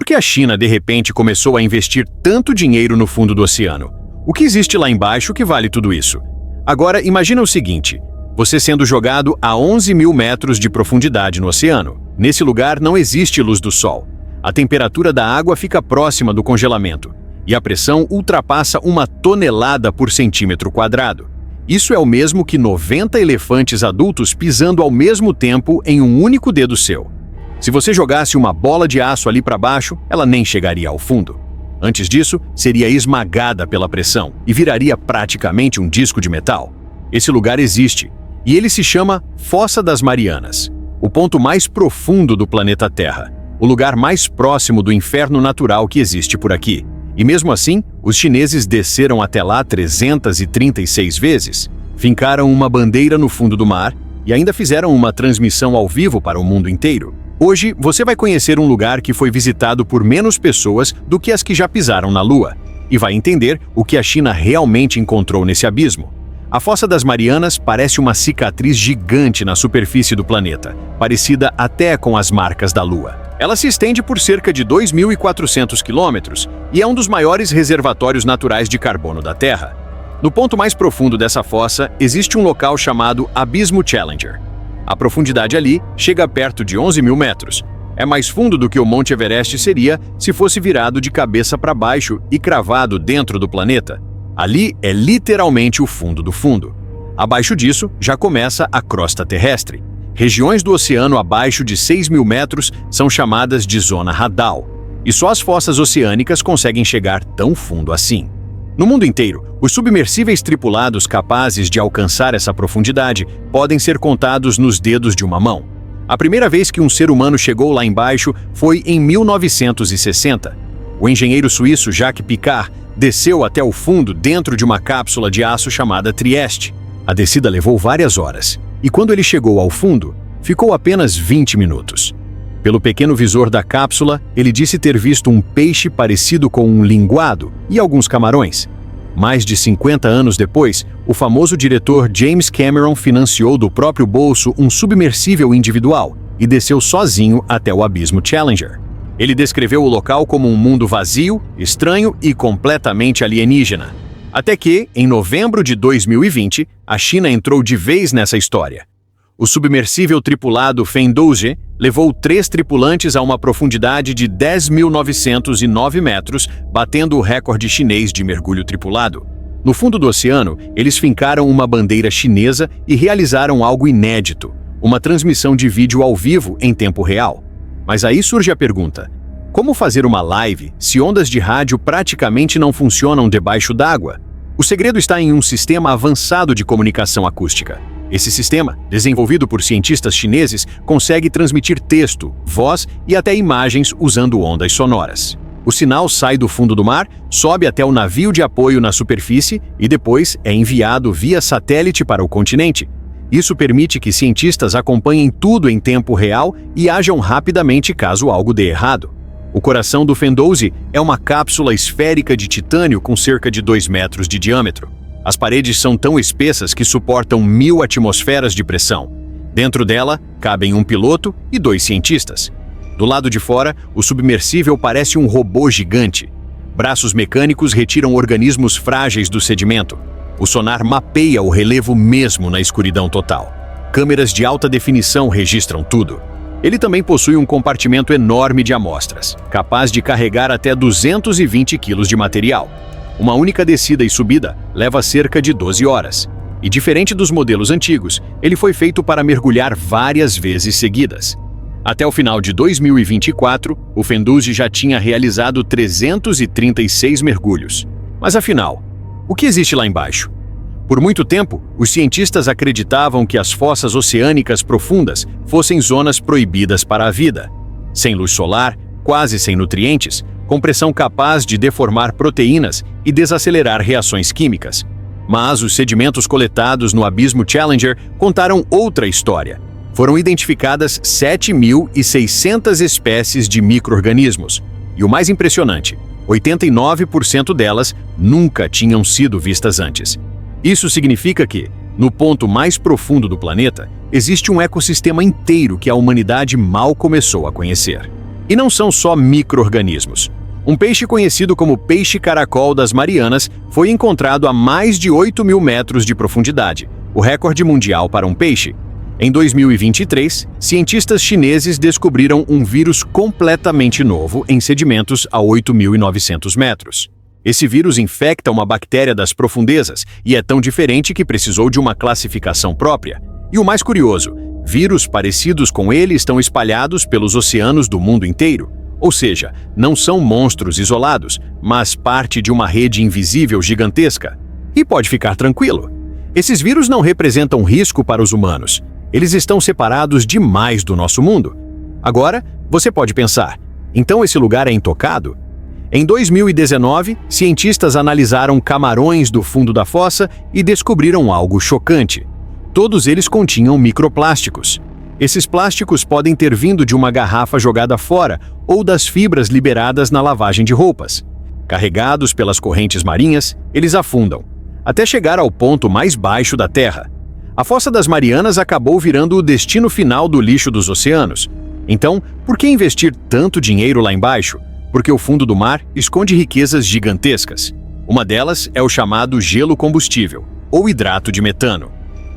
que a China, de repente, começou a investir tanto dinheiro no fundo do oceano? O que existe lá embaixo que vale tudo isso? Agora, imagina o seguinte: você sendo jogado a 11 mil metros de profundidade no oceano. Nesse lugar não existe luz do sol. A temperatura da água fica próxima do congelamento e a pressão ultrapassa 1 tonelada por centímetro quadrado. Isso é o mesmo que 90 elefantes adultos pisando ao mesmo tempo em um único dedo seu. Se você jogasse uma bola de aço ali para baixo, ela nem chegaria ao fundo. Antes disso, seria esmagada pela pressão e viraria praticamente um disco de metal. Esse lugar existe, e ele se chama Fossa das Marianas, o ponto mais profundo do planeta Terra, o lugar mais próximo do inferno natural que existe por aqui. E mesmo assim, os chineses desceram até lá 336 vezes, fincaram uma bandeira no fundo do mar e ainda fizeram uma transmissão ao vivo para o mundo inteiro. Hoje, você vai conhecer um lugar que foi visitado por menos pessoas do que as que já pisaram na Lua, e vai entender o que a China realmente encontrou nesse abismo. A Fossa das Marianas parece uma cicatriz gigante na superfície do planeta, parecida até com as marcas da Lua. Ela se estende por cerca de 2.400 quilômetros e é um dos maiores reservatórios naturais de carbono da Terra. No ponto mais profundo dessa fossa, existe um local chamado Abismo Challenger. A profundidade ali chega perto de 11 mil metros. É mais fundo do que o Monte Everest seria se fosse virado de cabeça para baixo e cravado dentro do planeta. Ali é literalmente o fundo do fundo. Abaixo disso, já começa a crosta terrestre. Regiões do oceano abaixo de 6 mil metros são chamadas de zona radal. E só as fossas oceânicas conseguem chegar tão fundo assim. No mundo inteiro, os submersíveis tripulados capazes de alcançar essa profundidade podem ser contados nos dedos de uma mão. A primeira vez que um ser humano chegou lá embaixo foi em 1960. O engenheiro suíço Jacques Piccard desceu até o fundo dentro de uma cápsula de aço chamada Trieste. A descida levou várias horas, e quando ele chegou ao fundo, ficou apenas 20 minutos. Pelo pequeno visor da cápsula, ele disse ter visto um peixe parecido com um linguado e alguns camarões. Mais de 50 anos depois, o famoso diretor James Cameron financiou do próprio bolso um submersível individual e desceu sozinho até o Abismo Challenger. Ele descreveu o local como um mundo vazio, estranho e completamente alienígena. Até que, em novembro de 2020, a China entrou de vez nessa história. O submersível tripulado Fendouge levou 3 tripulantes a uma profundidade de 10.909 metros, batendo o recorde chinês de mergulho tripulado. No fundo do oceano, eles fincaram uma bandeira chinesa e realizaram algo inédito, uma transmissão de vídeo ao vivo em tempo real. Mas aí surge a pergunta: como fazer uma live se ondas de rádio praticamente não funcionam debaixo d'água? O segredo está em um sistema avançado de comunicação acústica. Esse sistema, desenvolvido por cientistas chineses, consegue transmitir texto, voz e até imagens usando ondas sonoras. O sinal sai do fundo do mar, sobe até o navio de apoio na superfície e depois é enviado via satélite para o continente. Isso permite que cientistas acompanhem tudo em tempo real e ajam rapidamente caso algo dê errado. O coração do Fendouze é uma cápsula esférica de titânio com cerca de 2 metros de diâmetro. As paredes são tão espessas que suportam 1000 atmosferas de pressão. Dentro dela, cabem um piloto e 2 cientistas. Do lado de fora, o submersível parece um robô gigante. Braços mecânicos retiram organismos frágeis do sedimento. O sonar mapeia o relevo mesmo na escuridão total. Câmeras de alta definição registram tudo. Ele também possui um compartimento enorme de amostras, capaz de carregar até 220 quilos de material. Uma única descida e subida leva cerca de 12 horas. E diferente dos modelos antigos, ele foi feito para mergulhar várias vezes seguidas. Até o final de 2024, o Fendouze já tinha realizado 336 mergulhos. Mas afinal, o que existe lá embaixo? Por muito tempo, os cientistas acreditavam que as fossas oceânicas profundas fossem zonas proibidas para a vida. Sem luz solar, quase sem nutrientes, com pressão capaz de deformar proteínas e desacelerar reações químicas. Mas os sedimentos coletados no Abismo Challenger contaram outra história. Foram identificadas 7.600 espécies de micro-organismos. E o mais impressionante, 89% delas nunca tinham sido vistas antes. Isso significa que, no ponto mais profundo do planeta, existe um ecossistema inteiro que a humanidade mal começou a conhecer. E não são só micro-organismos. Um peixe conhecido como peixe-caracol das Marianas foi encontrado a mais de 8.000 metros de profundidade, o recorde mundial para um peixe. Em 2023, cientistas chineses descobriram um vírus completamente novo em sedimentos a 8.900 metros. Esse vírus infecta uma bactéria das profundezas e é tão diferente que precisou de uma classificação própria. E o mais curioso, vírus parecidos com ele estão espalhados pelos oceanos do mundo inteiro. Ou seja, não são monstros isolados, mas parte de uma rede invisível gigantesca. E pode ficar tranquilo. Esses vírus não representam risco para os humanos. Eles estão separados demais do nosso mundo. Agora, você pode pensar, então esse lugar é intocado? Em 2019, cientistas analisaram camarões do fundo da fossa e descobriram algo chocante. Todos eles continham microplásticos. Esses plásticos podem ter vindo de uma garrafa jogada fora ou das fibras liberadas na lavagem de roupas. Carregados pelas correntes marinhas, eles afundam, até chegar ao ponto mais baixo da Terra. A Fossa das Marianas acabou virando o destino final do lixo dos oceanos. Então, por que investir tanto dinheiro lá embaixo? Porque o fundo do mar esconde riquezas gigantescas. Uma delas é o chamado gelo combustível, ou hidrato de metano.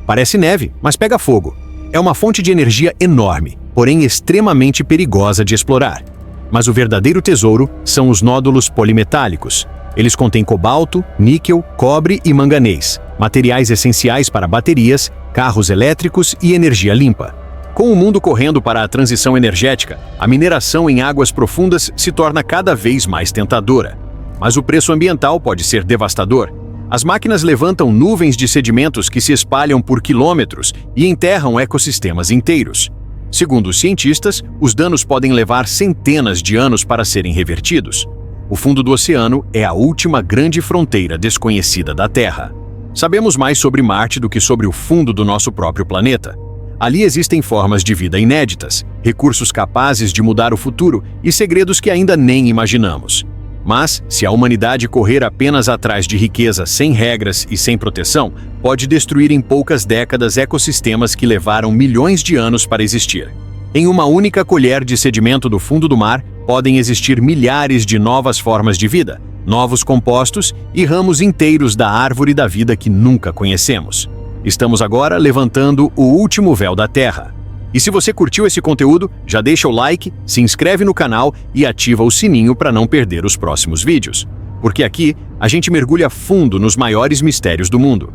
Parece neve, mas pega fogo. É uma fonte de energia enorme, porém extremamente perigosa de explorar. Mas o verdadeiro tesouro são os nódulos polimetálicos. Eles contêm cobalto, níquel, cobre e manganês, materiais essenciais para baterias, carros elétricos e energia limpa. Com o mundo correndo para a transição energética, a mineração em águas profundas se torna cada vez mais tentadora. Mas o preço ambiental pode ser devastador. As máquinas levantam nuvens de sedimentos que se espalham por quilômetros e enterram ecossistemas inteiros. Segundo os cientistas, os danos podem levar centenas de anos para serem revertidos. O fundo do oceano é a última grande fronteira desconhecida da Terra. Sabemos mais sobre Marte do que sobre o fundo do nosso próprio planeta. Ali existem formas de vida inéditas, recursos capazes de mudar o futuro e segredos que ainda nem imaginamos. Mas, se a humanidade correr apenas atrás de riqueza sem regras e sem proteção, pode destruir em poucas décadas ecossistemas que levaram milhões de anos para existir. Em uma única colher de sedimento do fundo do mar, podem existir milhares de novas formas de vida, novos compostos e ramos inteiros da árvore da vida que nunca conhecemos. Estamos agora levantando o último véu da Terra. E se você curtiu esse conteúdo, já deixa o like, se inscreve no canal e ativa o sininho para não perder os próximos vídeos. Porque aqui, a gente mergulha fundo nos maiores mistérios do mundo.